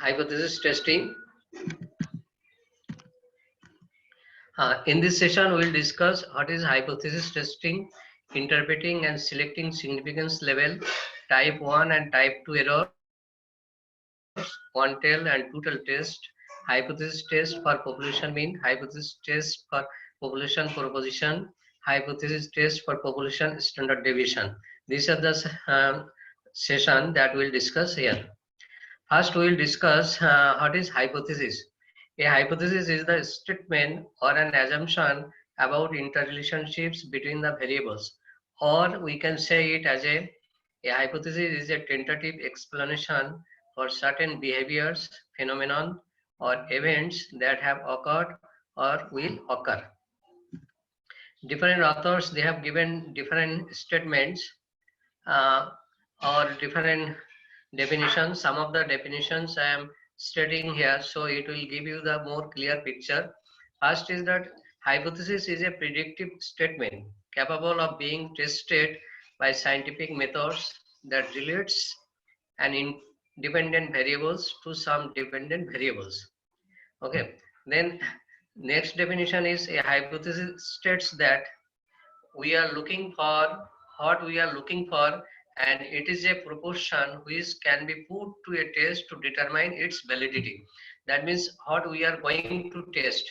Hypothesis testing. In this session, we will discuss what is hypothesis testing, interpreting and selecting significance level, type 1 and type 2 errors, one tail and two tail test, hypothesis test for population mean, hypothesis test for population proposition, hypothesis test for population standard deviation. These are the session that we'll discuss here. First, we will discuss what is hypothesis. A hypothesis is the statement or an assumption about interrelationships between the variables, or we can say it as a hypothesis is a tentative explanation for certain behaviors, phenomenon, or events that have occurred or will occur. Different authors, they have given different statements uh, or different definitions. Some of the definitions I am stating here, so it will give you the more clear picture. First is that hypothesis is a predictive statement capable of being tested by scientific methods that relates an independent variables to some dependent variables. Okay, then next definition is a hypothesis states that we are looking for what we are looking for, and it is a proportion which can be put to a test to determine its validity. That means what we are going to test.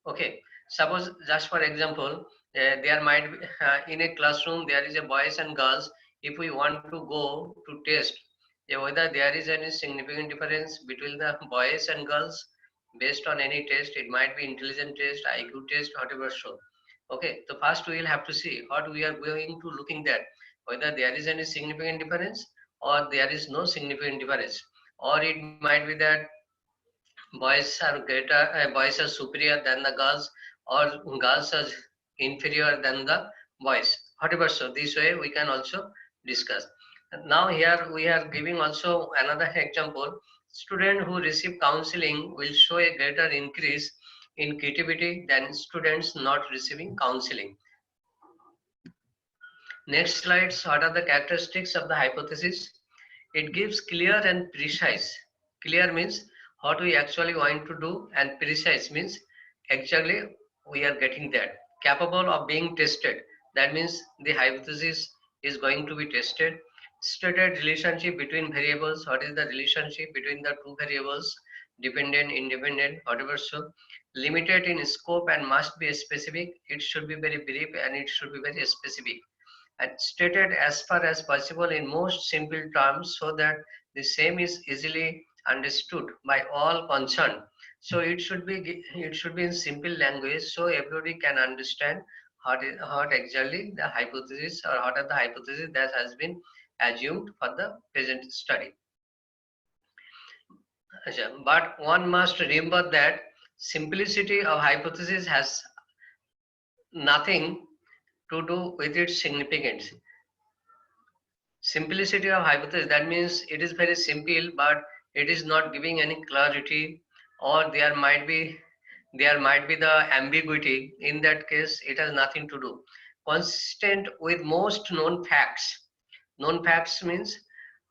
Okay, suppose just for example, there might be in a classroom there is a boys and girls. If we want to go to test whether there is any significant difference between the boys and girls based on any test, it might be intelligence test, IQ test, whatever. So okay, so first we will have to see what we are going to looking at, whether there is any significant difference or there is no significant difference, or it might be that boys are greater, boys are superior than the girls, or girls are inferior than the boys, whatever. So this way we can also discuss. Now here we are giving also another example. Student who receive counseling will show a greater increase in creativity than students not receiving counseling. Next slides, what are the characteristics of the hypothesis? It gives clear and precise. Clear means what we actually want to do, and precise means actually we are getting that. Capable of being tested. That means the hypothesis is going to be tested. Stated relationship between variables. What is the relationship between the two variables? Dependent, independent, whatever. So limited in scope and must be specific. It should be very brief and it should be very specific, and stated as far as possible in most simple terms so that the same is easily understood by all concerned. So it should be in simple language so everybody can understand what exactly the hypothesis or what are the hypothesis that has been assumed for the present study. But one must remember that simplicity of hypothesis has nothing to do with its significance. Simplicity of hypothesis, that means it is very simple but it is not giving any clarity, or there might be the ambiguity. In that case it has nothing to do. Consistent with most known facts. Known facts means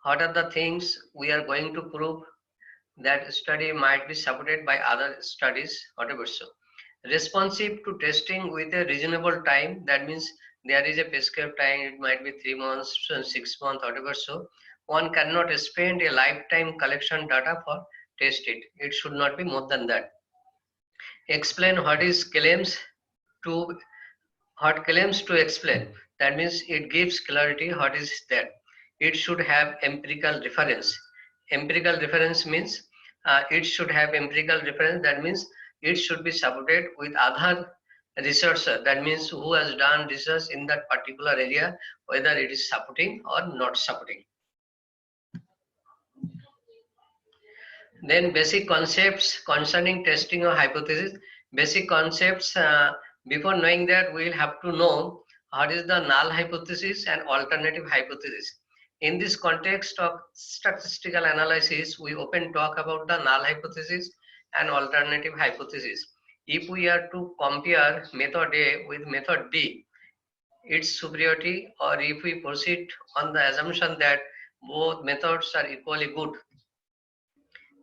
what are the things we are going to prove. That study might be supported by other studies, whatever. So responsive to testing with a reasonable time. That means there is a prescribed time. It might be 3 months, 6 months, whatever. So one cannot spend a lifetime collection data for test it. It should not be more than that. Explain what is claims to what claims to explain. That means it gives clarity what is that. It should have empirical reference. Empirical reference means it should have empirical reference. That means it should be supported with other researcher. That means who has done research in that particular area, whether it is supporting or not supporting. Then basic concepts concerning testing of hypothesis. Basic concepts, before knowing that we will have to know what is the null hypothesis and alternative hypothesis. In this context of statistical analysis, we often talk about the null hypothesis and alternative hypothesis. If we are to compare method A with method B, its superiority, or if we proceed on the assumption that both methods are equally good,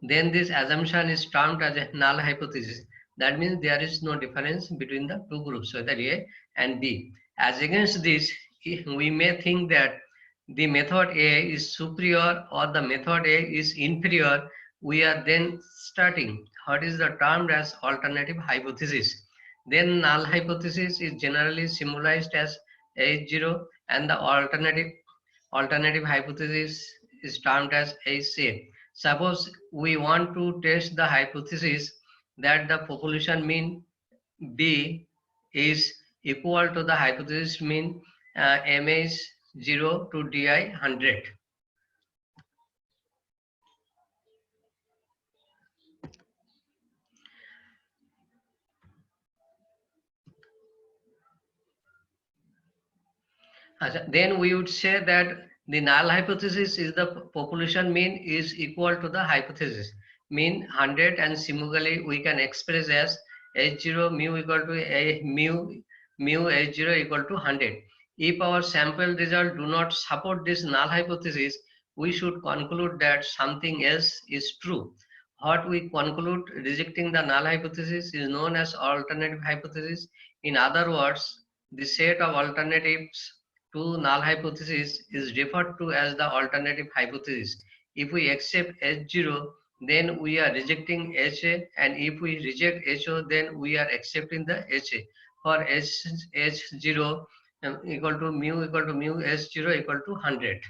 then this assumption is termed as a null hypothesis. That means there is no difference between the two groups, whether A and B. As against this, we may think that the method A is superior or the method A is inferior. We are then starting what is the termed as alternative hypothesis. Then null hypothesis is generally symbolized as H0 and the alternative hypothesis is termed as HA. Suppose we want to test the hypothesis that the population mean B is equal to the hypothesis mean MH0 to DI 100. Then we would say that the null hypothesis is the population mean is equal to the hypothesis mean 100, and similarly we can express as H0 mu equal to a mu H0 equal to 100. If our sample result do not support this null hypothesis, we should conclude that something else is true. What we conclude rejecting the null hypothesis is known as alternative hypothesis. In other words, the set of alternatives to null hypothesis is referred to as the alternative hypothesis. If we accept H0, then we are rejecting HA, and if we reject HO, then we are accepting the HA. For H0 equal to mu H0 equal to 100.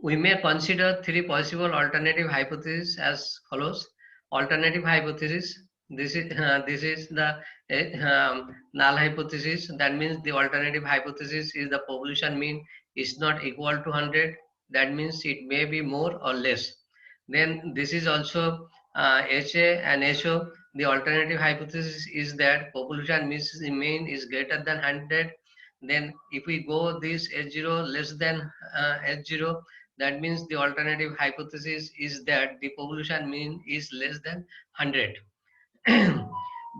We may consider three possible alternative hypotheses as follows. Alternative hypothesis, this is the null hypothesis. That means the alternative hypothesis is the population mean is not equal to 100. That means it may be more or less. Then this is also HA and HO. The alternative hypothesis is that population mean is greater than 100. Then if we go this H0 less than H0, that means the alternative hypothesis is that the population mean is less than 100.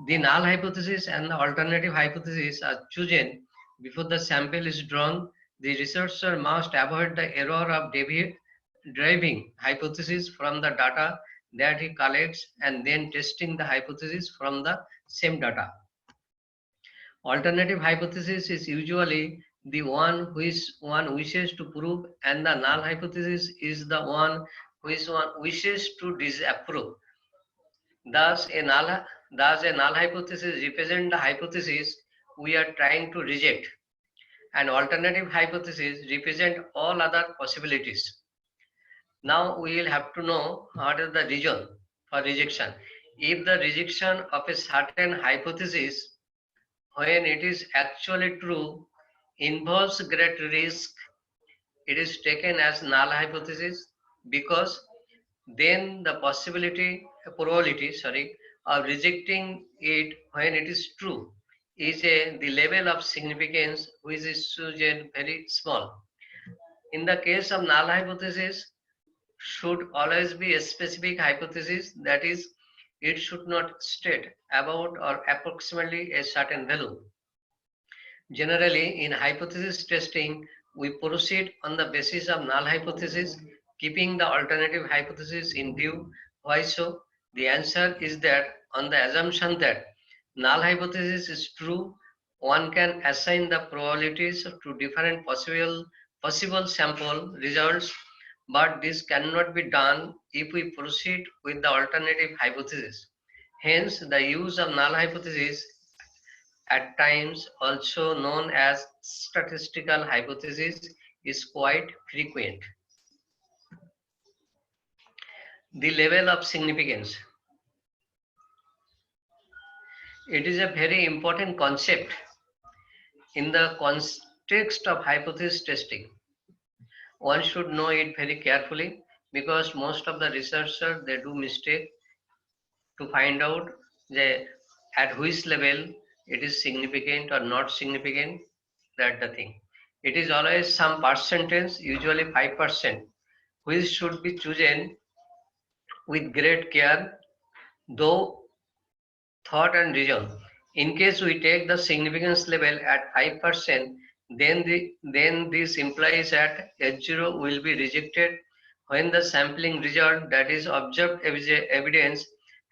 The null hypothesis and the alternative hypothesis are chosen before the sample is drawn. The researcher must avoid the error of deriving hypothesis from the data that he collects and then testing the hypothesis from the same data. Alternative hypothesis is usually the one which one wishes to prove, and the null hypothesis is the one which one wishes to disapprove. Thus, a null hypothesis represents the hypothesis we are trying to reject. An alternative hypothesis represents all other possibilities. Now we will have to know what is the reason for rejection. If the rejection of a certain hypothesis when it is actually true involves great risk, it is taken as null hypothesis, because then the probability of rejecting it when it is true is the level of significance which is chosen very small. In the case of null hypothesis, should always be a specific hypothesis, that is, it should not state about or approximately a certain value. Generally, in hypothesis testing, we proceed on the basis of null hypothesis, keeping the alternative hypothesis in view. Why so? The answer is that on the assumption that null hypothesis is true, one can assign the probabilities to different possible sample results, but this cannot be done if we proceed with the alternative hypothesis. Hence, the use of null hypothesis, at times also known as statistical hypothesis, is quite frequent. The level of significance. It is a very important concept in the context of hypothesis testing. One should know it very carefully, because most of the researchers, they do mistake to find out at which level it is significant or not significant. That the thing. It is always some percentage, usually 5%, which should be chosen with great care, though thought and reason. In case we take the significance level at 5%, then this implies that H0 will be rejected, when the sampling result, that is observed evidence,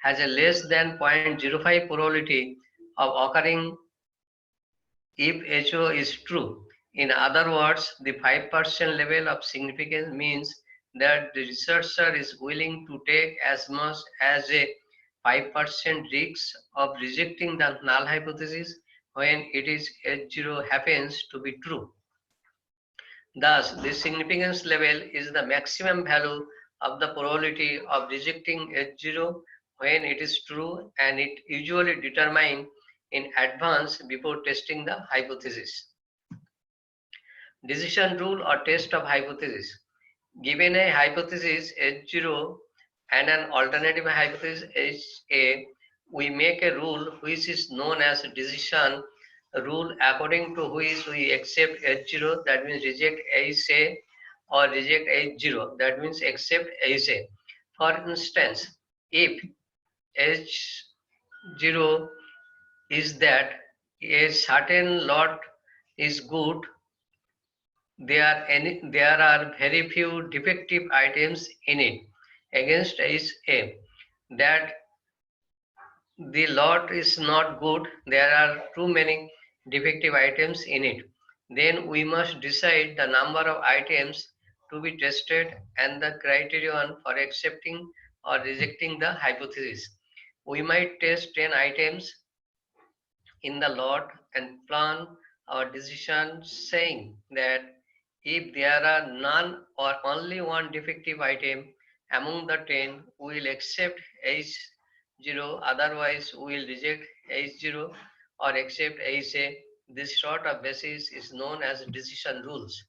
has a less than 0.05 probability of occurring if HO is true. In other words, the 5% level of significance means that the researcher is willing to take as much as a 5% risk of rejecting the null hypothesis when it is H0 happens to be true. Thus, the significance level is the maximum value of the probability of rejecting H0 when it is true, and it usually determined in advance before testing the hypothesis. Decision rule or test of hypothesis. Given a hypothesis H0 and an alternative hypothesis HA, we make a rule which is known as decision rule, according to which we accept H0, that means reject HA, or reject H0, that means accept HA. For instance, if H0 is that a certain lot is good, there are very few defective items in it, against is A, that the lot is not good, there are too many defective items in it. Then we must decide the number of items to be tested and the criterion for accepting or rejecting the hypothesis. We might test 10 items in the lot and plan our decision saying that if there are none or only one defective item among the 10, we will accept H0, otherwise we will reject H0 or accept HA. This sort of basis is known as decision rules.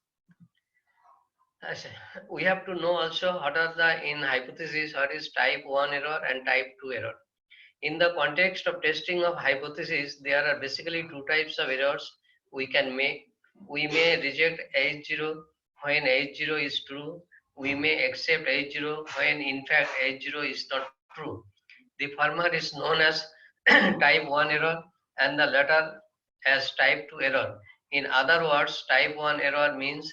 We have to know also what are the in hypothesis, what is type 1 error and type 2 error. In the context of testing of hypothesis, there are basically two types of errors we can make. We may reject H0 when H0 is true. We may accept H0 when in fact H0 is not true. The former is known as type 1 error and the latter as type 2 error. In other words, type 1 error means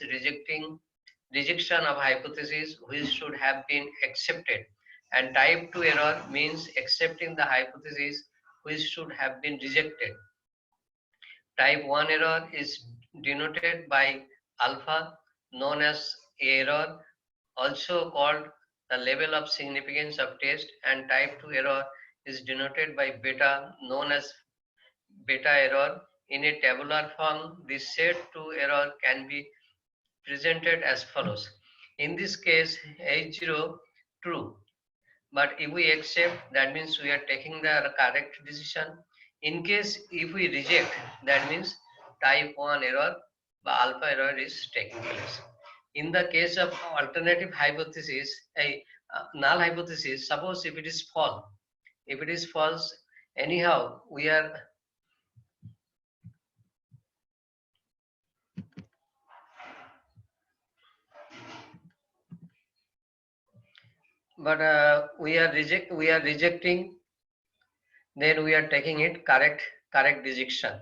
rejection of hypothesis which should have been accepted, and type 2 error means accepting the hypothesis which should have been rejected. Type 1 error is denoted by alpha, known as error, also called the level of significance of test, and type 2 error is denoted by beta, known as beta error. In a tabular form, this set 2 error can be presented as follows. In this case, H0 true, but if we accept, that means we are taking the correct decision. In case if we reject, that means type 1 error, the alpha error is taking place. In the case of alternative hypothesis, a null hypothesis, suppose if it is false, anyhow we are we are rejecting, then we are taking it correct decision.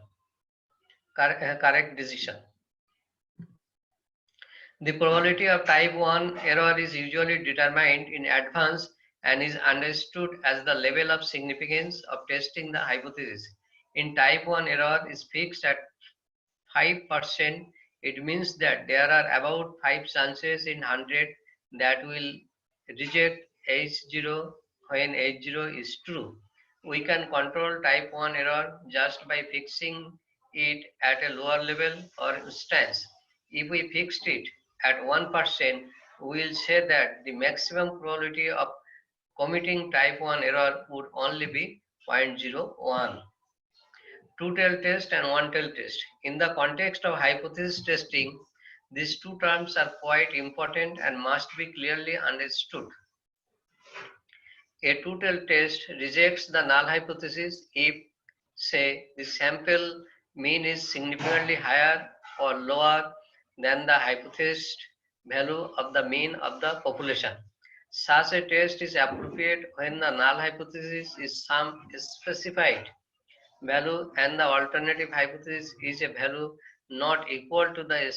The probability of type 1 error is usually determined in advance and is understood as the level of significance of testing the hypothesis. In type 1 error is fixed at 5%. It means that there are about 5 chances in 100 that will reject H0 when H0 is true. We can control type 1 error just by fixing it at a lower level. For instance, if we fixed it at 1%, we will say that the maximum probability of committing type 1 error would only be 0.01. Two-tailed test and one-tailed test. In the context of hypothesis testing, these two terms are quite important and must be clearly understood. A two-tailed test rejects the null hypothesis if, say, the sample mean is significantly higher or lower than the hypothesis value of the mean of the population. Such a test is appropriate when the null hypothesis is some specified value and the alternative hypothesis is a value not equal to the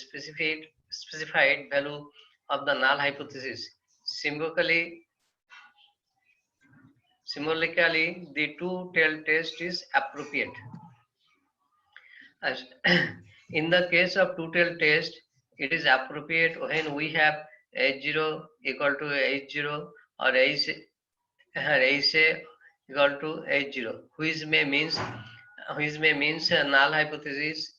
specified value of the null hypothesis. symbolically, the two-tailed test is appropriate. As in the case of two-tailed test, it is appropriate when we have H0 equal to H0 or HA equal to H0, which may means a null hypothesis.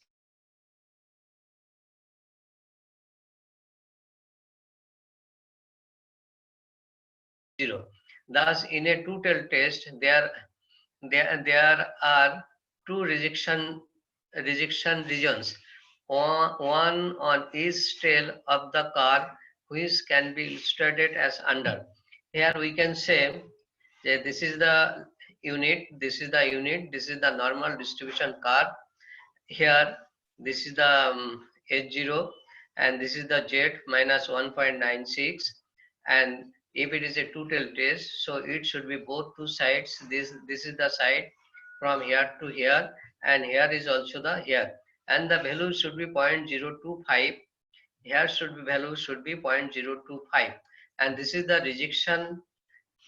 Zero. Thus, in a two-tailed test, there are two rejection regions, one on each tail of the curve, which can be illustrated as under. Here we can say that this is the unit, this is the unit, this is the normal distribution curve. Here, this is the H0 and this is the Z minus 1.96, and if it is a two-tailed test, so it should be both two sides. This is the side from here to here, and here is also the here, and the value should be 0.025. Here should be value should be 0.025, and this is the rejection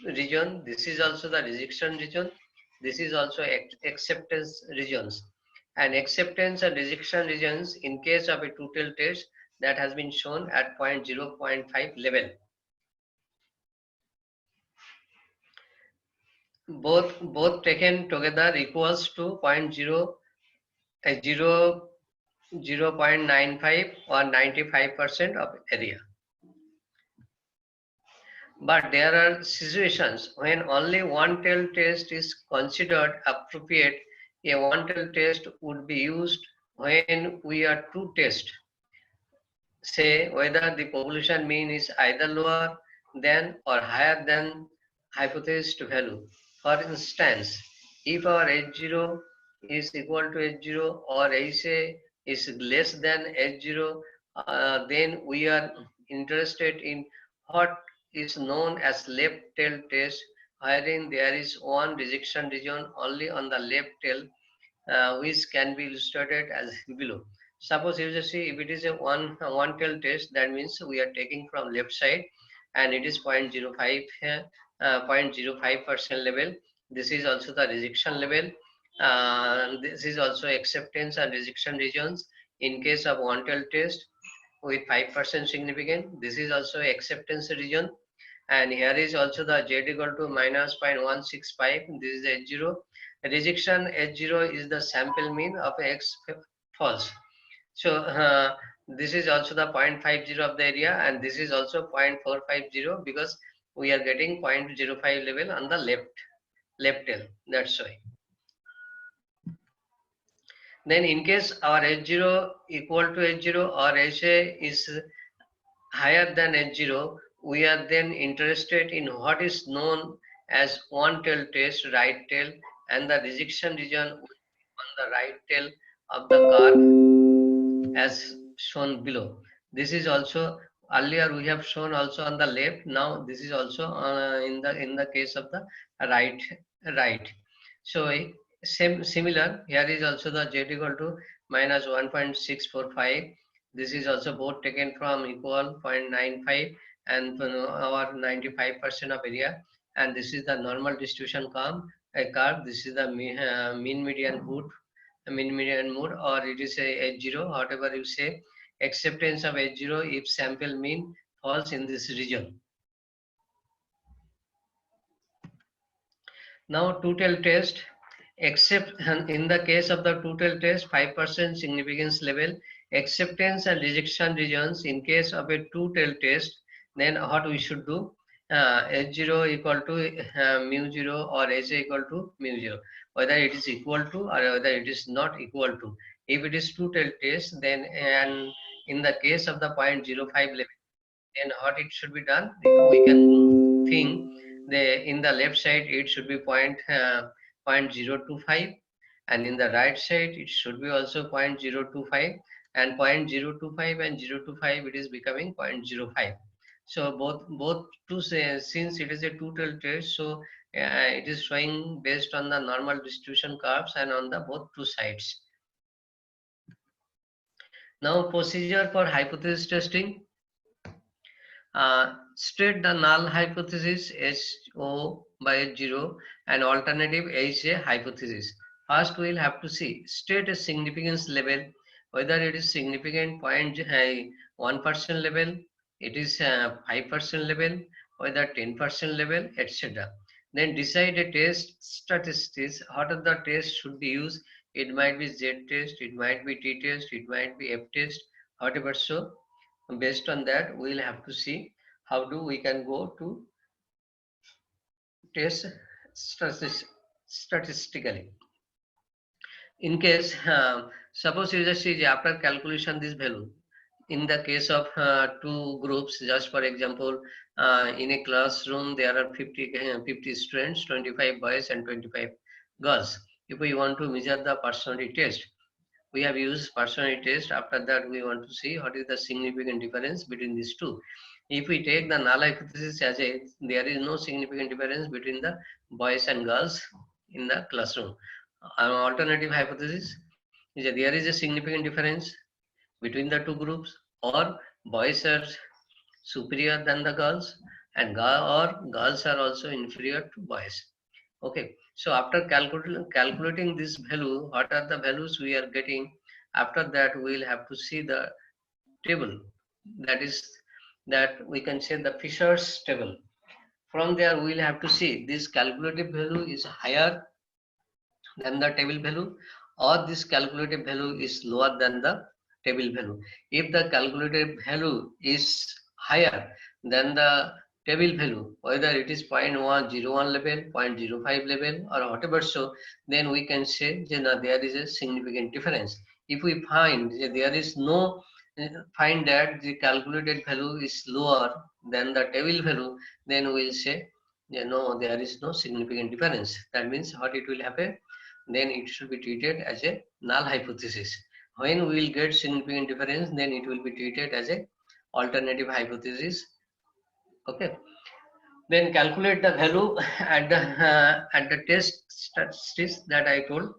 region. This is also the rejection region. This is also acceptance regions. And acceptance and rejection regions in case of a two-tailed test that has been shown at 0.5 level. Both taken together equals to 0.95 or 95% of area. But there are situations when only one-tailed test is considered appropriate. A one-tailed test would be used when we are two tests, say whether the population mean is either lower than or higher than hypothesis value. For instance, if our H0 is equal to H0 or HA is less than H0, then we are interested in what is known as left tail test, wherein there is one rejection region only on the left tail, which can be illustrated as below. Suppose you just see if it is a one tail test, that means we are taking from left side and it is 0.05 0.05% level. This is also the rejection level. This is also acceptance and rejection regions in case of one tail test with 5% significance. This is also acceptance region, and here is also the Z equal to minus 0.165. This is H0. Rejection H0 is the sample mean of X false. So this is also the 0.50 of the area, and this is also 0.450 because we are getting 0.05 level on the left tail. That's why. Then in case our H0 equal to H0 or HA is higher than H0, we are then interested in what is known as one tail test, right tail, and the rejection region on the right tail of the curve as shown below. This is also earlier we have shown also on the left. Now this is also in the case of the right. So similar here is also the Z equal to minus 1.645. This is also both taken from equal 0.95 and our 95% of area, and this is the normal distribution curve. This is the mean median mode, or it is a H0, whatever you say. Acceptance of H0 if sample mean falls in this region. Now two-tailed test, except in the case of the two-tailed test, 5% significance level, acceptance and rejection regions in case of a two-tailed test, then what we should do? H0 equal to mu 0 or H equal to mu 0, whether it is equal to or whether it is not equal to. If it is two-tailed test, then and in the case of the 0.05 level, then what it should be done? We can think in the left side it should be 0.025, and in the right side it should be also 0.025, and 0.025 and 0.25 it is becoming 0.05. So both two since it is a two-tailed test, so it is showing based on the normal distribution curves and on the both two sides. Now procedure for hypothesis testing. State the null hypothesis HO by H0 and alternative HA hypothesis. First, we'll have to see state a significance level, whether it is significant 0.1% level, it is 5% level, whether 10% level, etc. Then decide a test statistics. What are the tests should be used? It might be Z test, it might be T test, it might be F test, whatever. So based on that, we'll have to see how do we can go to test statistically. In case, suppose you just see after calculation this value, in the case of two groups, just for example, in a classroom there are 50 students, 25 boys and 25 girls. If we want to measure the personality test, we have used personality test. After that, we want to see what is the significant difference between these two. If we take the null hypothesis as a, there is no significant difference between the boys and girls in the classroom. An alternative hypothesis is that there is a significant difference between the two groups, or boys are superior than the girls, and girls are also inferior to boys. Okay, so after calculating this value, what are the values we are getting? After that, we will have to see the table. That is, that we can say the Fisher's table. From there, we will have to see this calculated value is higher than the table value, or this calculated value is lower than the table value. If the calculated value is higher than the table value, whether it is 0.101 level, 0.05 level, or whatever, so then we can say that there is a significant difference. If we find that there is no, find that the calculated value is lower than the table value, then we will say, no, there is no significant difference. That means what it will happen, then it should be treated as a null hypothesis. When we will get significant difference, then it will be treated as a alternative hypothesis. Okay. Then calculate the value at the test statistics that I told.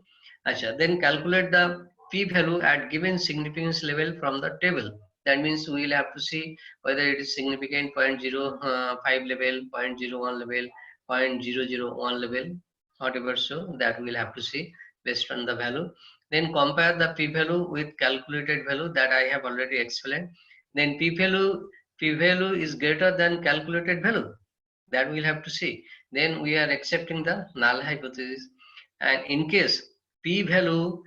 Achha. Then calculate the p-value at given significance level from the table. That means we will have to see whether it is significant 0.05 level, 0.01 level, 0.001 level, whatever. So that we will have to see based on the value. Then compare the p-value with calculated value that I have already explained. Then p-value is greater than calculated value, that we'll have to see. Then we are accepting the null hypothesis. And in case p-value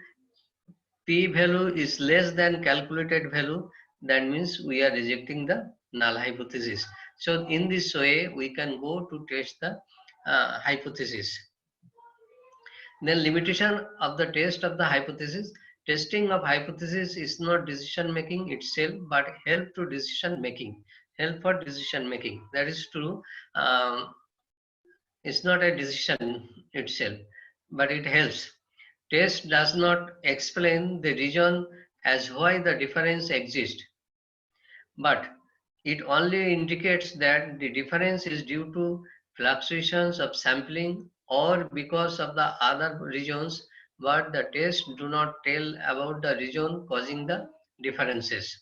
is less than calculated value, that means we are rejecting the null hypothesis. So in this way, we can go to test the hypothesis. Then limitation of the test of the hypothesis. Testing of hypothesis is not decision making itself, but help to decision making. Help for decision making. That is true. It's not a decision itself, but it helps. Test does not explain the reason as why the difference exists, but it only indicates that the difference is due to fluctuations of sampling or because of the other regions, but the tests do not tell about the region causing the differences.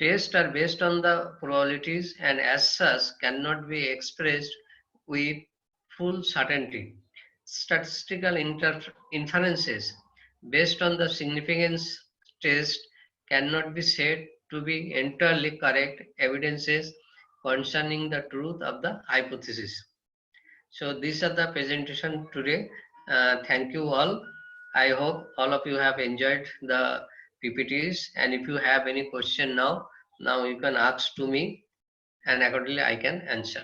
Tests are based on the probabilities and as such cannot be expressed with full certainty. Statistical inferences based on the significance test cannot be said to be entirely correct evidences concerning the truth of the hypothesis. So these are the presentation today. Thank you all. I hope all of you have enjoyed the PPTs, and if you have any question now you can ask to me and accordingly I can answer.